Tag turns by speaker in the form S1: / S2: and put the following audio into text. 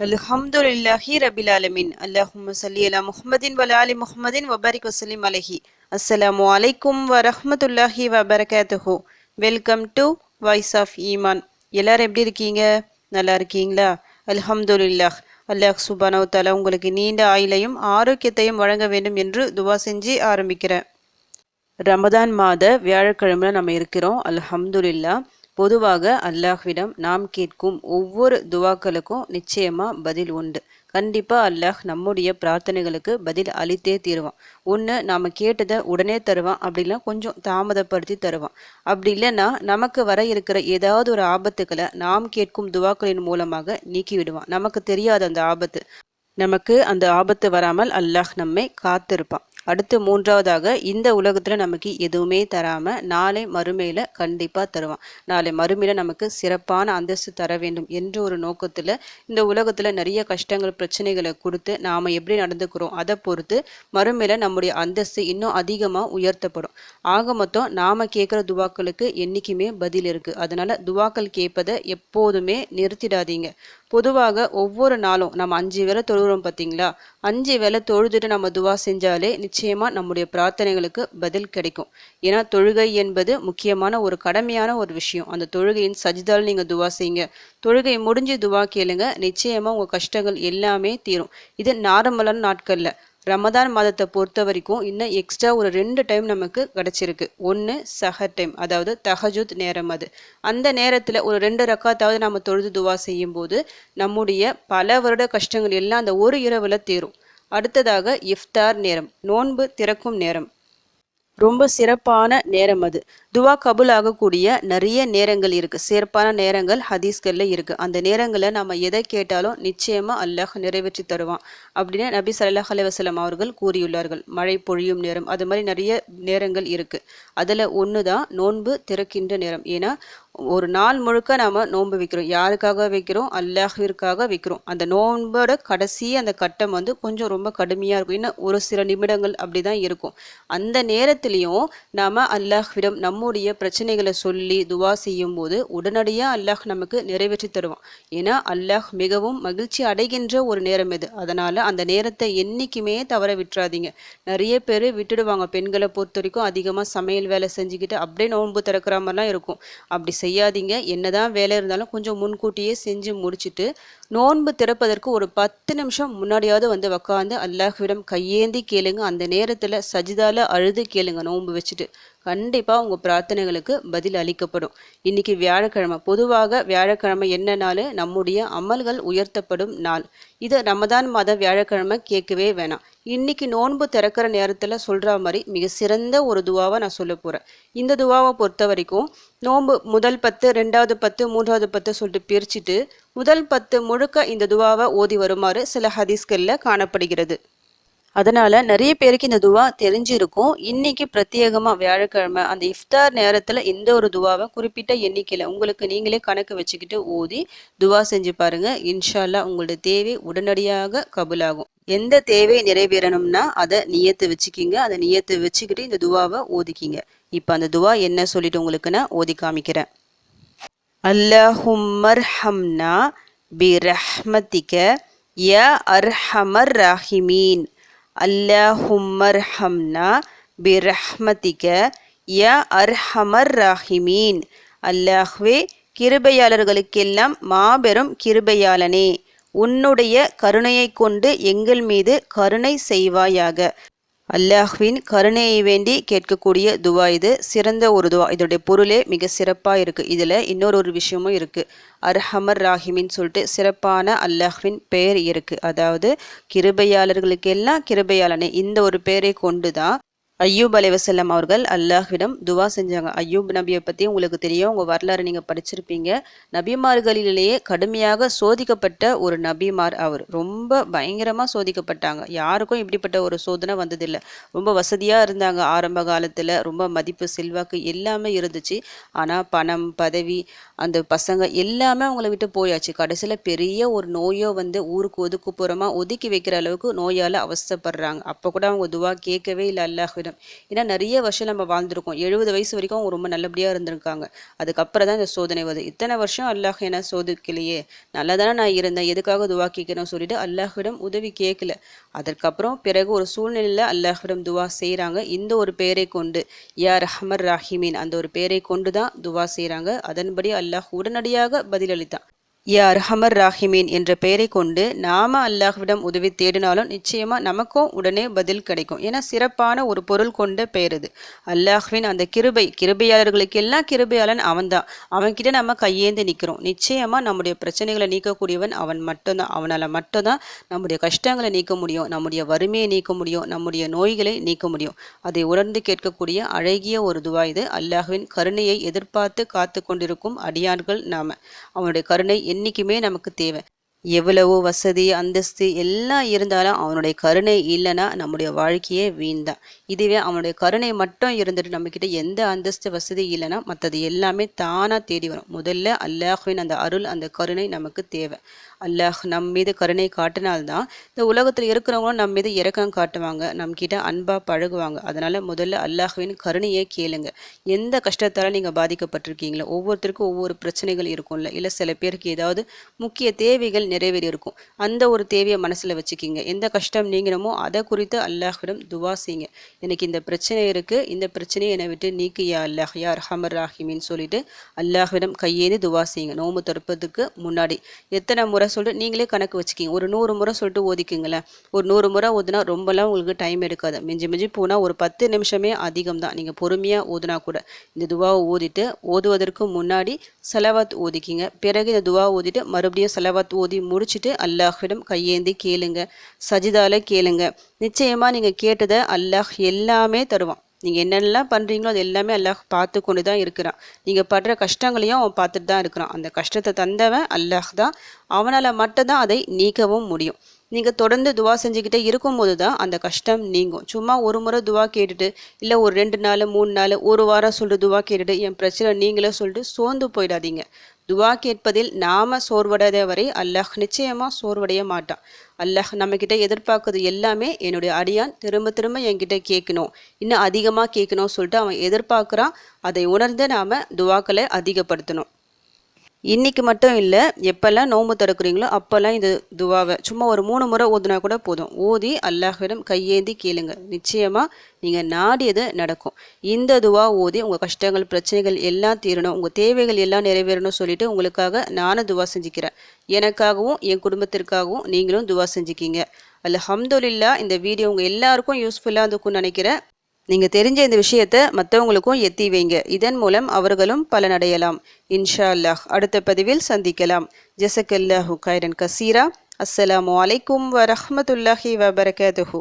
S1: அல்ஹம்துலில்லாஹி ரபில் ஆலமீன். அல்லாஹும்ம ஸல்லி அலா முஹம்மதின் வ ஆலி முஹம்மதின் வபாரிக் வஸல்லிம் அலைஹி. அஸ்ஸலாமு அலைக்கும் வரஹ்மத்துல்லாஹி வபரகாத்துஹு. வெல்கம் டு வாய்ஸ் ஆஃப் ஈமான். எல்லாரும் எப்படி இருக்கீங்க? நல்லா இருக்கீங்களா? அல்ஹம்துலில்லாஹ். அல்லாஹ் சுப்ஹானஹு வ தஆலா உங்களுக்கு நீண்ட ஆயுளையும் ஆரோக்கியத்தையும் வழங்க வேண்டும் என்று துவா செஞ்சு ஆரம்பிக்கிறேன். ரமதான் மாத வியாழக்கிழமை நம்ம இருக்கிறோம். அல்ஹம்துலில்லாஹ். பொதுவாக அல்லாஹ்விடம் நாம் கேட்கும் ஒவ்வொரு துவாக்களுக்கும் நிச்சயமா பதில் உண்டு. கண்டிப்பா அல்லாஹ் நம்முடைய பிரார்த்தனைகளுக்கு பதில் அளித்தே தீருவான். ஒன்று நாம் கேட்டதை உடனே தருவான், அப்படிலாம் கொஞ்சம் தாமதப்படுத்தி தருவான். அப்படி இல்லைன்னா நமக்கு வர இருக்கிற ஏதாவது ஒரு ஆபத்துக்களை நாம் கேட்கும் துவாக்களின் மூலமாக நீக்கி விடுவான். நமக்கு தெரியாத அந்த ஆபத்து, நமக்கு அந்த ஆபத்து வராமல் அல்லாஹ் நம்மை காத்திருப்பான். அடுத்து மூன்றாவதாக, இந்த உலகத்தில் நமக்கு எதுவுமே தராமல் நாளை மறுமையில் கண்டிப்பாக தருவான். நாளை மறுமையில் நமக்கு சிறப்பான அந்தஸ்து தர வேண்டும் என்ற ஒரு நோக்கத்தில் இந்த உலகத்தில் நிறைய கஷ்டங்கள் பிரச்சனைகளை கொடுத்து நாம் எப்படி நடந்துக்கிறோம் அதை பொறுத்து மறுமையில் நம்முடைய அந்தஸ்து இன்னும் அதிகமாக உயர்த்தப்படும். ஆக மொத்தம் நாம் கேட்குற துவாக்களுக்கு என்றைக்குமே பதில் இருக்குது. அதனால் துவாக்கள் கேட்பதை எப்போதுமே நிறுத்திடாதீங்க. பொதுவாக ஒவ்வொரு நாளும் நம்ம 5 வேளை தொழுகிறோம் பார்த்தீங்களா? 5 வேளை தொழுதுட்டு நம்ம துவா செஞ்சாலே நிச்சயமாக நம்முடைய பிரார்த்தனைகளுக்கு பதில் கிடைக்கும். ஏன்னா தொழுகை என்பது முக்கியமான ஒரு கடமையான ஒரு விஷயம். அந்த தொழுகையின் சஜிதால் நீங்கள் துவா செய்யுங்க. தொழுகை முடிஞ்சு துவா கேளுங்க. நிச்சயமாக உங்கள் கஷ்டங்கள் எல்லாமே தீரும். இது நார்மலான நாட்களில். ரமதான் மாதத்தை பொறுத்த வரைக்கும் இன்னும் எக்ஸ்ட்ரா ஒரு 2 டைம் நமக்கு கிடச்சிருக்கு. ஒன்று சஹர் டைம், அதாவது தஹஜுத் நேரம். அந்த நேரத்தில் ஒரு 2 ரக்காத்தாவது நம்ம தொழுது துவா செய்யும் போது நம்முடைய பல வருட கஷ்டங்கள் எல்லாம் அந்த ஒரு இரவில் தீரும். அடுத்ததாக இஃப்தார் நேரம், நோன்பு திறக்கும் நேரம். ரொம்ப சிறப்பான நேரம் அது. துவா கபுல் ஆகக்கூடிய நிறைய நேரங்கள் இருக்குது. சிறப்பான நேரங்கள் ஹதீஸ்களில் இருக்குது. அந்த நேரங்களில் நம்ம எதை கேட்டாலும் நிச்சயமாக அல்லாஹ் நிறைவேற்றி தருவான் அப்படின்னு நபி ஸல்லல்லாஹு அலைஹி வஸல்லம் அவர்கள் கூறியுள்ளார்கள். மழை பொழியும் நேரம், அது மாதிரி நிறைய நேரங்கள் இருக்குது. அதில் ஒன்று தான் நோன்பு திறக்கின்ற நேரம். ஏன்னா ஒரு நாள் முழுக்க நாம் நோன்பு வைக்கிறோம். யாருக்காக வைக்கிறோம்? அல்லாஹ்விற்காக வைக்கிறோம். அந்த நோன்போட கடைசி அந்த கட்டம் கொஞ்சம் ரொம்ப கடுமையாக இருக்கும். இன்னும் ஒரு சில நிமிடங்கள் அப்படி தான் இருக்கும். அந்த நேரத்திலையும் நாம் அல்லாஹ்விடம் நம்முடைய பிரச்சனைகளை சொல்லி துவா செய்யும் போது உடனடியாக அல்லாஹ் நமக்கு நிறைவேற்றி தருவான். ஏன்னா அல்லாஹ் மிகவும் மகிழ்ச்சி அடைகின்ற ஒரு நேரம் இது. அதனால் அந்த நேரத்தை என்றைக்குமே தவற விட்டுறாதீங்க. நிறைய பேர் விட்டுடுவாங்க. பெண்களை பொறுத்த வரைக்கும் அதிகமாக சமையல் வேலை செஞ்சுக்கிட்டு அப்படியே நோன்பு திறக்கிற மாதிரிலாம் இருக்கும். அப்படி செய்யாதீங்க. என்னதான் வேலை இருந்தாலும் கொஞ்சம் முன்கூட்டியே செஞ்சு முடிச்சுட்டு நோன்பு திறப்பதற்கு ஒரு 10 நிமிஷம் முன்னாடியாவது உக்காந்து அல்லாஹ்விடம் கையேந்தி கேளுங்க. அந்த நேரத்தில் சஜிதால அழுது கேளுங்க. நோன்பு வச்சுட்டு கண்டிப்பாக உங்கள் பிரார்த்தனைகளுக்கு பதில் அளிக்கப்படும். இன்னைக்கு வியாழக்கிழமை. பொதுவாக வியாழக்கிழமை என்ன நாள்? நம்முடைய அமல்கள் உயர்த்தப்படும் நாள். இது ரமதான் மாத வியாழக்கிழமை கேட்கவே வேணாம். இன்னைக்கு நோன்பு திறக்கிற நேரத்தில் சொல்கிற மாதிரி மிக சிறந்த ஒரு துவாவை நான் சொல்ல போகிறேன். இந்த துவாவை பொறுத்த வரைக்கும் நோன்பு முதல் 10, 2வது 10, 3வது 10 சொல்லிட்டு பிரிச்சுட்டு முதல் 10 முழுக்க இந்த துவாவை ஓதி வருமாறு சில ஹதீஸ்களில் காணப்படுகிறது. அதனால் நிறைய பேருக்கு இந்த துவா தெரிஞ்சிருக்கும். இன்னைக்கு பிரத்யேகமாக வியாழக்கிழமை அந்த இஃப்தார் நேரத்தில் இந்த ஒரு துவாவை குறிப்பிட்ட எண்ணிக்கையில் உங்களுக்கு நீங்களே கணக்கு வச்சுக்கிட்டு ஓதி துவா செஞ்சு பாருங்க. இன்ஷா அல்லாஹ் உங்களுடைய தேவை உடனடியாக கபுலாகும். எந்த தேவை நிறைவேறணும்னா அதை நியத்து வச்சுக்கிங்க. அதை நியத்து வச்சுக்கிட்டு இந்த துவாவை ஓதிக்கிங்க. இப்போ அந்த துவா என்ன சொல்லிட்டு உங்களுக்கு நான் ஓதி காமிக்கிறேன். அல்லாஹும்மர்ஹம்னா பிரஹ்மதிக யா அர்ஹமர் ராஹிமீன். அல்லாஹும்மர்ஹம்னா பிரஹ்மதிக யா அர்ஹமர் ராஹிமீன். அல்லாஹ்வே, கிருபையாளர்களுக்கெல்லாம் மாபெரும் கிருபையாளனே, உன்னுடைய கருணையை கொண்டு எங்கள் மீது கருணை செய்வாயாக. அல்லாஹ்வின் கருணையை வேண்டி கேட்கக்கூடிய துவா இது. சிறந்த ஒரு துவா. இதோடைய பொருளே மிக சிறப்பாக இருக்குது. இதில் இன்னொரு விஷயமும் இருக்குது. அர்ஹமர் ராஹிமின்னு சொல்லிட்டு சிறப்பான அல்லாஹ்வின் பெயர் இருக்குது. அதாவது கிருபையாளர்களுக்கெல்லாம் கிருபையாளனே, இந்த ஒரு பெயரை கொண்டு தான் ஐயூப் அலைவசல்லம் அவர்கள் அல்லாஹ்விடம் துவா செஞ்சாங்க. ஐயூப் நபியை பற்றி உங்களுக்கு தெரியும். உங்கள் வரலாறு நீங்கள் படிச்சிருப்பீங்க. நபிமார்களிலேயே கடுமையாக சோதிக்கப்பட்ட ஒரு நபிமார் அவர். ரொம்ப பயங்கரமாக சோதிக்கப்பட்டாங்க. யாருக்கும் இப்படிப்பட்ட ஒரு சோதனை வந்ததில்லை. ரொம்ப வசதியாக இருந்தாங்க ஆரம்ப காலத்தில். ரொம்ப மதிப்பு செல்வாக்கு எல்லாமே இருந்துச்சு. ஆனால் பணம், பதவி, அந்த பசங்க எல்லாமே அவங்கள விட்டு போயாச்சு. கடைசியில் பெரிய ஒரு நோயோ ஊருக்கு ஒதுக்குப்புறமாக ஒதுக்கி வைக்கிற அளவுக்கு நோயால் அவஸ்தைப்படுறாங்க. அப்போ கூட அவங்க துவா கேட்கவே இல்லை அல்லாஹ்விடம். அல்லாஹ்விடம். ஏன்னா நிறைய வருஷம் நம்ம வாழ்ந்திருக்கோம். 70 வயசு வரைக்கும் அவங்க ரொம்ப நல்லபடியாக இருந்திருக்காங்க. அதுக்கப்புறம் தான் இந்த சோதனை வருது. இத்தனை வருஷம் அல்லாஹ் என்ன சோதிக்கலையே, நல்லா தானே நான் இருந்தேன், எதுக்காக துவா கேட்கணும்னு சொல்லிட்டு அல்லாஹ்விடம் உதவி கேட்கல. அதற்கப்புறம் பிறகு ஒரு சூழ்நிலையில் அல்லாஹ்விடம் துவா செய்கிறாங்க. இந்த ஒரு பெயரை கொண்டு, யா ரஹ்மர் ராஹிமீன், அந்த ஒரு பெயரை கொண்டு தான் துவா செய்கிறாங்க. அதன்படி அல்லாஹ் உடனடியாக பதிலளித்தான். யா அர்ஹமர் ராஹிமீன் என்ற பெயரை கொண்டு நாம அல்லாஹ்விடம் உதவி தேடினாலும் நிச்சயமா நமக்கும் உடனே பதில் கிடைக்கும். ஏன்னா சிறப்பான ஒரு பொருள் கொண்ட பெயர் இது. அல்லாஹ்வின் அந்த கிருபையாளர்களுக்கெல்லாம் கிருபையாளன் அவன்தான். அவன்கிட்ட நம்ம கையேந்து நிற்கிறோம். நிச்சயமா நம்முடைய பிரச்சனைகளை நீக்கக்கூடியவன் அவன் மட்டும்தான். அவனால் மட்டும்தான் நம்முடைய கஷ்டங்களை நீக்க முடியும், நம்முடைய வறுமையை நீக்க முடியும், நம்முடைய நோய்களை நீக்க முடியும். அதை உணர்ந்து கேட்கக்கூடிய அழகிய ஒரு துவா இது. அல்லாஹ்வின் கருணையை எதிர்பார்த்து காத்து கொண்டிருக்கும் அடியார்கள் நாம. அவனுடைய கருணை என்னைக்குமே நமக்கு தேவை. எவ்வளவோ வசதி அந்தஸ்து எல்லாம் இருந்தாலும் அவனுடைய கருணை இல்லைன்னா நம்முடைய வாழ்க்கையே வீண் தான். இதுவே அவனுடைய கருணை மட்டும் இருந்துட்டு நம்மக்கிட்ட எந்த அந்தஸ்து வசதி இல்லைன்னா மற்றது எல்லாமே தானாக தேடி வரும். முதல்ல அல்லாஹ்வின் அந்த அருள் அந்த கருணை நமக்கு தேவை. அல்லாஹ் நம் மீது கருணை காட்டினால்தான் இந்த உலகத்தில் இருக்கிறவங்களும் நம்ம மீது இரக்கம் காட்டுவாங்க, நம்மக்கிட்ட அன்பாக பழகுவாங்க. அதனால் முதல்ல அல்லாஹ்வின் கருணையை கேளுங்க. எந்த கஷ்டத்தால் நீங்கள் பாதிக்கப்பட்டிருக்கீங்களோ, ஒவ்வொருத்தருக்கும் ஒவ்வொரு பிரச்சனைகள் இருக்கும்ல, இல்லை சில பேருக்கு ஏதாவது முக்கிய தேவைகள் நிறைவேறி இருக்கும். அந்த ஒரு தேவையை மனசில் வச்சுக்கிங்க. எந்த கஷ்டம் நீங்கணுமோ அதை குறித்து அல்லாஹ்விடம் துவா செய்யுங்க. எனக்கு இந்த பிரச்சனை இருக்குது, இந்த பிரச்சனையை என்னை விட்டு நீக்கு யா அல்லாஹ் யா அர்ஹமர் ராஹிமின்னு சொல்லிட்டு அல்லாஹ்விடம் கையேந்தி துவா செய்யுங்க. நோம்பு திறப்பதுக்கு முன்னாடி எத்தனை முறை சொல்லிட்டு நீங்களே கணக்கு வச்சுக்கிங்க. ஒரு 100 முறை சொல்லிட்டு ஓதிக்குங்களேன். ஒரு 100 முறை ஓதுனா ரொம்பலாம் உங்களுக்கு டைம் எடுக்காது. மிஞ்சி மிஞ்சி போனால் ஒரு 10 நிமிஷமே அதிகம் தான். நீங்கள் பொறுமையாக ஓதுனா கூட இந்த துவாவை ஓதிட்டு ஓதுவதற்கு முன்னாடி சலவாத் ஓதிக்கிங்க. பிறகு இந்த துவா ஓதிட்டு மறுபடியும் சலவாத் ஓதி முடிச்சுட்டு அல்லாஹ்விடம் கையேந்தி கேளுங்க. சஜிதால கேளுங்க. நிச்சயமாக நீங்கள் கேட்டதை அல்லாஹ் எல்லாமே தருவான். நீங்கள் என்னென்னலாம் பண்ணுறீங்களோ அது எல்லாமே அல்லாஹ் பார்த்து கொண்டு தான் இருக்கிறான். நீங்கள் படுற கஷ்டங்களையும் அவன் பார்த்துட்டு தான் இருக்கிறான். அந்த கஷ்டத்தை தந்தவன் அல்லாஹ் தான். அவனால் மட்டும்தான் அதை நீக்கவும் முடியும். நீங்கள் தொடர்ந்து துவா செஞ்சுக்கிட்டே இருக்கும்போது தான் அந்த கஷ்டம் நீங்கும். சும்மா ஒரு முறை துவா கேட்டுட்டு, இல்லை ஒரு 2 நாள் 3 நாள் ஒரு வாரம் சொல்லிட்டு துவா கேட்டுட்டு என் பிரச்சனை நீங்களே சொல்லிட்டு சோர்ந்து போயிடாதீங்க. துவா கேட்பதில் நாம சோர்வடையாத வரை அல்லாஹ் நிச்சயமாக சோர்வடைய மாட்டான். அல்லாஹ் நம்மக்கிட்ட எதிர்பார்க்குறது எல்லாமே என்னுடைய அடியான் திரும்ப திரும்ப என்கிட்ட கேட்கணும், இன்னும் அதிகமாக கேட்கணும் சொல்லிட்டு அவன் எதிர்பார்க்குறான். அதை உணர்ந்து நாம் துவாக்களை அதிகப்படுத்தணும். இன்னைக்கு மட்டும் இல்லை, எப்பெல்லாம் நோன்பு திறக்கிறீங்களோ அப்போல்லாம் இந்த துவாவை சும்மா ஒரு 3 முறை ஓதுனா கூட போதும். ஓதி அல்லாஹ்விடம் கையேந்தி கேளுங்க. நிச்சயமாக நீங்கள் நாடியது நடக்கும். இந்த துவா ஓதி உங்கள் கஷ்டங்கள் பிரச்சனைகள் எல்லாம் தீரணும், உங்கள் தேவைகள் எல்லாம் நிறைவேறணும் சொல்லிட்டு உங்களுக்காக நானும் துவா செஞ்சுக்கிறேன். எனக்காகவும் என் குடும்பத்திற்காகவும் நீங்களும் துவா செஞ்சுக்கிங்க. அல்ஹம்துலில்லாஹ். இந்த வீடியோ உங்கள் எல்லாருக்கும் யூஸ்ஃபுல்லாக இருக்கும்னு நினைக்கிறேன். நீங்கள் தெரிஞ்ச இந்த விஷயத்தை மற்றவங்களுக்கும் எத்தி வைங்க. இதன் மூலம் அவர்களும் பலனடையலாம். இன்ஷா அல்லாஹ். அடுத்த பதிவில் சந்திக்கலாம். ஜஸக்கல்லாஹு கைரன் கசீரா. அஸ்ஸலாமு அலைக்கும் வரஹ்மத்துல்லாஹி வபரகாத்துஹு.